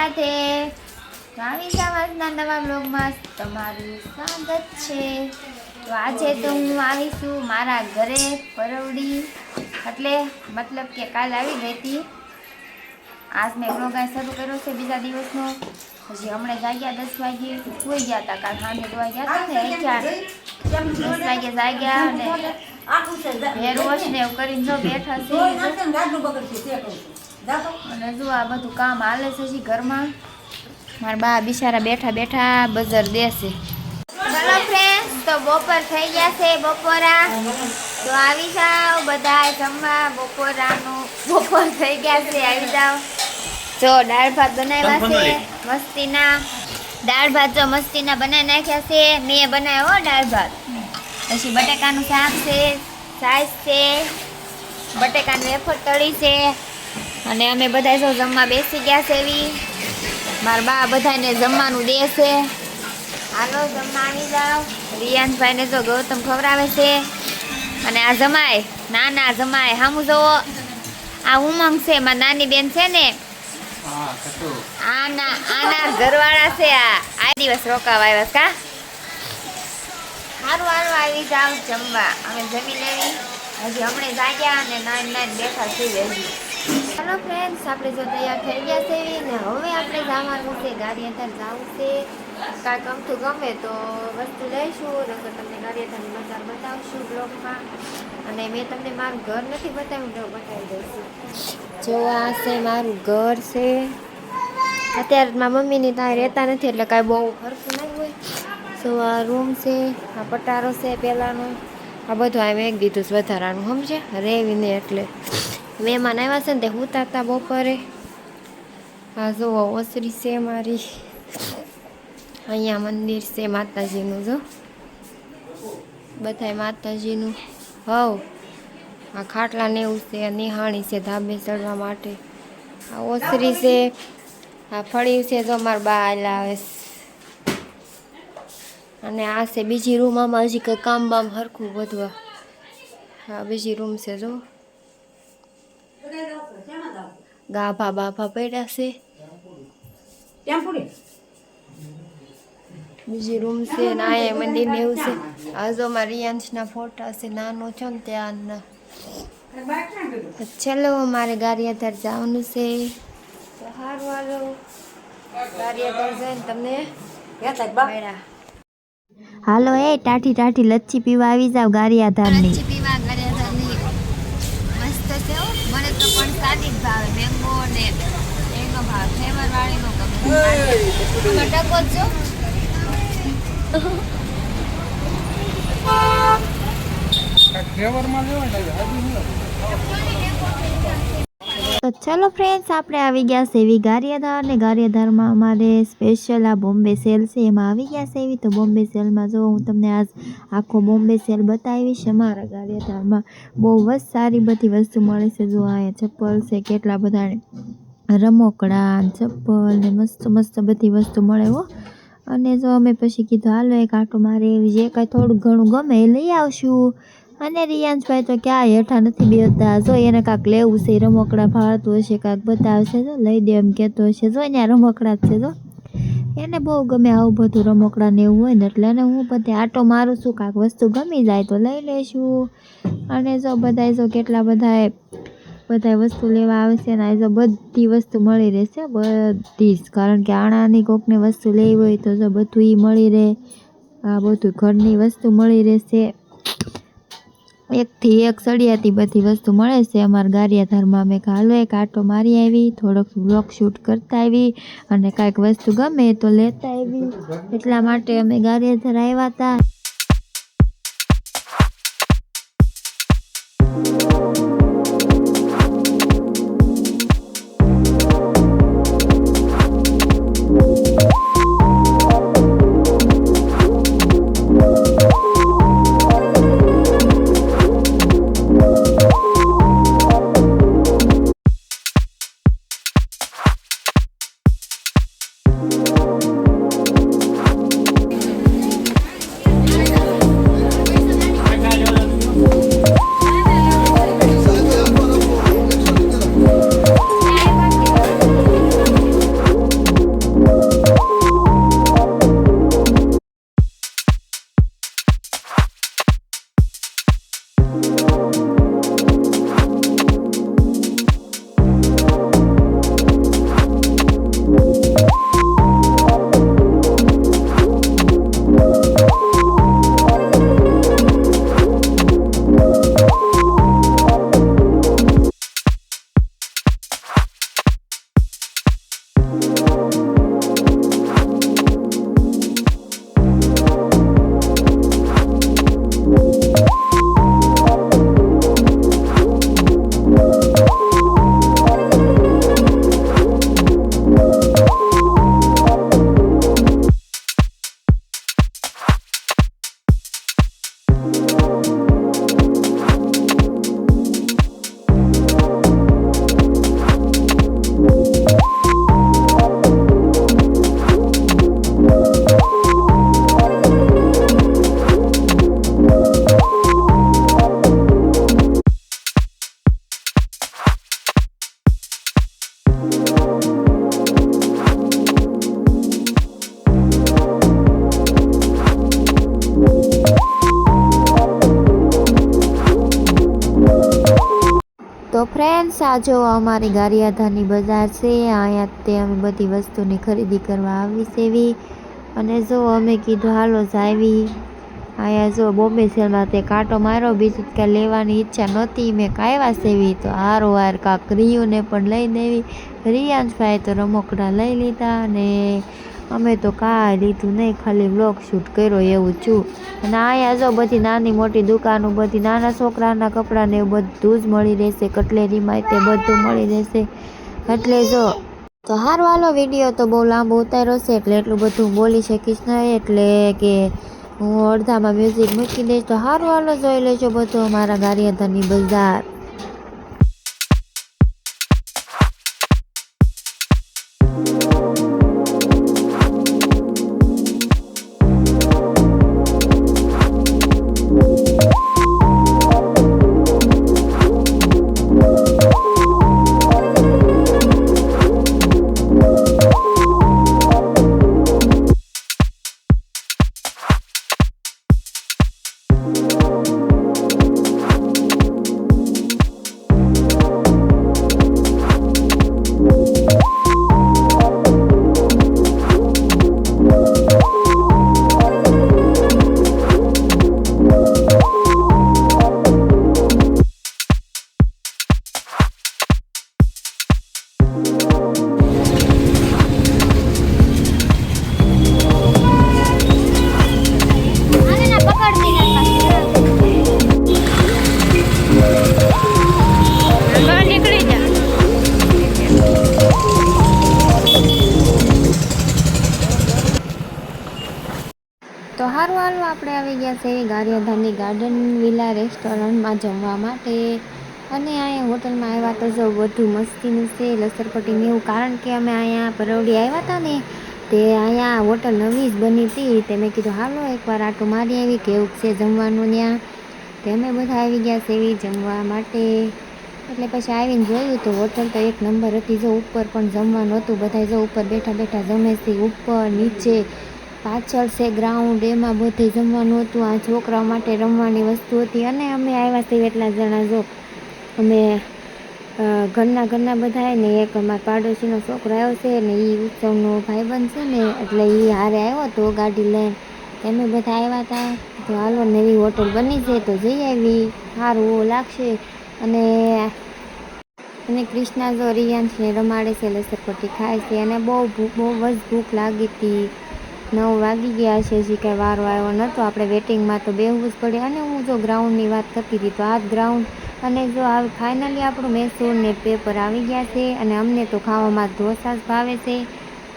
રાધે આવી જાવાના નવા બ્લોગમાં તમારું સ્વાગત છે। તો આજે તો હું આવી છું મારા ઘરે પરવડી એટલે મતલબ કે કાલ આવી ગઈ હતી। આજ મેં બ્લોગ શરૂ કર્યો છે બીજા દિવસનો। હજી હમણાં જાગ્યા 10 વાગે સુઈ ગયા હતા। કાલ સાંજે દવા ગયા હતા ને 10 વાગે જાગ્યા અને હેર વોશ ને એવું કરીને જો બેઠા છે અને જો આ બધું કામ હાલે છે હજી ઘરમાં। મારા બા બિચારા બેઠા બેઠા બજાર દેશે। ચલો ફ્રેન્ડ્સ, તો બપોર થઈ ગયા છે બપોરા। તો આવી જાઓ બધા જમવા। બપોર થઈ ગયા છે, આવી જાઓ। જો દાળ ભાત બનાવ્યા છે મસ્તીના। દાળ ભાત જો મસ્તીના બનાવી નાખ્યા છે। મેં બનાવ્યો દાળ ભાત। પછી બટેકાનું શાક છે, છાશ છે, બટેકાની વેફર તળી છે અને અમે બધા જો જમવા બેસી ગયા છે। એવી મારા બા બધાને જમવાનું દે છે। હાલો જમવા આવી જાઓ। રિયાંશભાઈને જો ગૌતમ ખવડાવે છે અને આ જમાય નાના જમાય સામું જોવો। આ ઉમંગ છે મારી નાની બેન છે ને, આના ઘરવાળા છે। આ દિવસ રોકાવા આવ્યા કા। સારું હારું આવી જાવ જમવા। અમે જમી લેવી। હજી હમણાં જાગ્યા અને નાન બેઠા છીએ હજી। ચાલો ફ્રેન્ડ્સ, આપણે જો તૈયાર થઈ ગયા છે ને હવે આપણે જવાનું છે ગાડી અંદર જવું છે। કાંઈક અમથું ગમે તો વસ્તુ લઈશું, નકર તમને ગાડી અંદરની બજાર બતાવશું બ્લોગમાં। અને મેં તમને મારું ઘર નથી બતાવ્યું તો બતાવી દઈશું। જો આ છે મારું ઘર છે। અત્યારે મારા મમ્મીની ત્યાં રહેતા નથી એટલે કાંઈ બહુ ફરતું નહીં હોય। તો આ રૂમ છે, આ પટારો છે પહેલાંનો। આ બધું આ મેં દીધું છે વધારાનું, સમજે રેવીને એટલે મહેમાન આવ્યા છે ને તે હુતા હતા બપોરે। આ જુઓ ઓસરી છે મારી। અહીંયા મંદિર છે માતાજીનું, જો બધાય માતાજીનું। હવ આ ખાટલા ને એવું છે, નિહાણી છે ધાબે ચડવા માટે। આ ઓસરી છે, આ ફળ્યું છે જો મારા બા આલા આવે। અને આ છે બીજી રૂમ। આમાં હજી કંઈ કામ બામ હરખું વધવા। હા બીજી રૂમ છે જો, ગાભા બાભા પડ્યા છે। બીજી રૂમ છે ને આ મંદિર ને એવું છે। આ જો મારા રિયાંશના ફોટા છે નાનો છો ને ત્યાંના। ચલો મારે ગારિયાધાર જવાનું છે તો સારું હાલો ગારિયાધાર જઈને તમને મળ્યા। હાલો એ ટાઢી ટાઢી લચ્છી પીવા આવી જાવ ગારિયાધારની। લચ્છી પીવા ગારિયાધારની મસ્ત છે હો। મને તો પણ સાદી જ ભાવે, મેંગો ને એનો ભાવ, ફ્લેવર વાળી નો ગમે। ટકો જો તો ચલો ફ્રેન્ડ્સ, આપણે આવી ગયા છે એવી ગારિયાધાર ને ગારિયાધારમાં અમારે સ્પેશિયલ આ બોમ્બે સેલ છે એમાં આવી ગયા છે એવી। તો બોમ્બે સેલમાં જો હું તમને આજ આખો બોમ્બે સેલ બતાવીશ। અમારા ગારિયાધારમાં બહુ જ સારી બધી વસ્તુ મળે છે। જો અહીંયા ચપ્પલ છે, કેટલા બધા રમકડા, ચપ્પલ ને મસ્ત મસ્ત બધી વસ્તુ મળે હો। અને જો અમે પછી કીધું હાલો એક આંટો મારે એવી, જે કાંઈ થોડું ઘણું ગમે એ લઈ આવશું। અને રિયાંશભાઈ તો ક્યાં હેઠા નથી બેસતા, જો એને કાંક લેવું છે, રમકડા ભાળતું હશે, કાંક બતાવશે તો લઈ દે એમ કહેતો હશે। જો અહીંયા રમકડા જ છે, જો એને બહુ ગમે આવું બધું રમકડા ને એવું હોય ને એટલે। અને હું બધે આંટો મારું છું, કાંક વસ્તુ ગમી જાય તો લઈ લઈશું। અને જો બધાય જો કેટલા બધાય વસ્તુ લેવા આવે છે ને જો બધી વસ્તુ મળી રહેશે બધી જ। કારણ કે આણાની કોકને વસ્તુ લેવી હોય તો જો બધું એ મળી રહે। આ બધું ઘરની વસ્તુ મળી રહેશે, એકથી એક સળિયાતી બધી વસ્તુ મળે છે અમારા ગારિયાધારમાં। અમે હાલો એક આંટો મારી આવી, થોડોક બ્લોગ શૂટ કરતા આવી અને કાંઈક વસ્તુ ગમે તો લેતા આવી, એટલા માટે અમે ગારિયાધાર આવ્યા હતા। ફ્રેન્ડ્સ, આ જો અમારી ગારિયાધારની બજાર છે, અહીંયા તે અમે બધી વસ્તુની ખરીદી કરવા આવી સેવી અને જો અમે કીધું હાલો જાવી અહીંયા જો બોમ્બે સેલમાં તે કાંટો માર્યો, બીજું કાંઈ લેવાની ઈચ્છા નહોતી, મેં કાંઈ સેવી તો હારોહાર કાંક રિયુને પણ લઈ દેવી. રિયાંશભાઈ તો રમકડા લઈ લીધા અને અમે તો કાંઈ લીધું નહીં, ખાલી વ્લોગ શૂટ કર્યો એવું છું. અને અહીંયા જો બધી નાની મોટી દુકાનો, બધી નાના છોકરાના કપડાં ને એવું બધું જ મળી રહેશે, કટલેરીમાં તે બધું મળી રહેશે. એટલે જો તો હારું હાલો, વિડીયો તો બહુ લાંબો ઉતાર્યો છે એટલે એટલું બધું બોલી શકીશ નહીં, એટલે કે હું અડધામાં મ્યુઝિક મૂકી દઈશ. તો હારું હાલો, જોઈ લેજો બધું અમારા ગારિયાધારની બજાર. તો હારું હાલો, આપણે આવી ગયા છે ગારિયાધારની ગાર્ડન વિલા રેસ્ટોરન્ટમાં જમવા માટે. અને અહીંયા હોટલમાં આવ્યા તો જો બધું મસ્તીનું છે, લસરપટ્ટીને એવું, કારણ કે અમે અહીંયા પરવડી આવ્યા હતા ને તે અહીંયા હોટલ નવી જ બની હતી, તે મેં કીધું હાલો એકવાર આટો મારી આવી કેવું છે જમવાનું ત્યાં. તે અમે બધા આવી ગયા છે એવી જમવા માટે. એટલે પછી આવીને જોયું તો હોટલ તો એક નંબર હતી, જો ઉપર પણ જમવાનું હતું, બધા જો ઉપર બેઠા બેઠા જમે છે, ઉપર નીચે પાછળ છે ગ્રાઉન્ડ, એમાં બધે જમવાનું હતું. આ છોકરાઓ માટે રમવાની વસ્તુ હતી. અને અમે આવ્યા છીએ એટલા જણા, જો અમે ઘરના બધા ને એક અમારા પાડોશીનો છોકરો આવ્યો છે ને એ ઉત્સવનો ભાઈબંધ છે ને એટલે એ હારે આવ્યો હતો ગાડી લઈને, અમે બધા આવ્યા હતા. તો હાલો, નવી હોટલ બની છે તો જઈ આવી, સારું લાગશે. અને કૃષ્ણા જો રિયાંશને રમાડે છે, લસરપટ્ટી ખાય છે અને બહુ જ ભૂખ લાગી હતી. 9 વાગી ગયા છે, હજી કાંઈ વારો આવ્યો નહોતો, આપણે વેટિંગમાં તો બેસવું જ પડે. અને હું જો ગ્રાઉન્ડની વાત કરતી હતી તો આ જ ગ્રાઉન્ડ. અને જો ફાઇનલી આપણું મૈસૂર ને પેપર આવી ગયા છે અને અમને તો ખાવામાં ઢોસા જ ભાવે છે.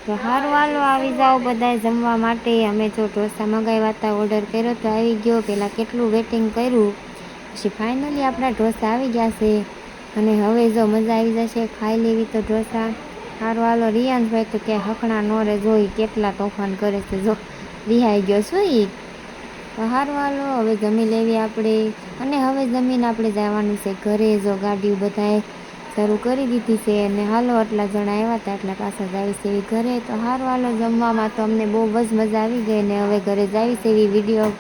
તો હારું હાલો, આવી જાઓ બધાએ જમવા માટે. અમે જો ઢોસા મંગાવ્યા હતા, ઓર્ડર કર્યો તો આવી ગયો, પહેલાં કેટલું વેટિંગ કર્યું, પછી ફાઇનલી આપણા ઢોસા આવી ગયા છે. અને હવે જો મજા આવી જશે ખાઈ લેવી તો ઢોસા. હારું હાલો, રિયાંશભાઈ તો ક્યાંય હખણા ન રે, જોઈ કેટલા તોફાન કરે છે, જો રિહાઈ ગયો શું ઈ. તો હારું હાલો, હવે જમી લેવી આપણે. અને હવે જમીને આપણે જવાનું છે ઘરે. જો ગાડીઓ બધાએ શરૂ કરી દીધી છે અને હાલો, આટલા જણા આવ્યા હતા એટલા પાછા જાવી છે ઘરે. તો હારું હાલો, જમવામાં તો અમને બહુ જ મજા આવી ગઈ ને હવે ઘરે જાવી છે. એવી વિડીયો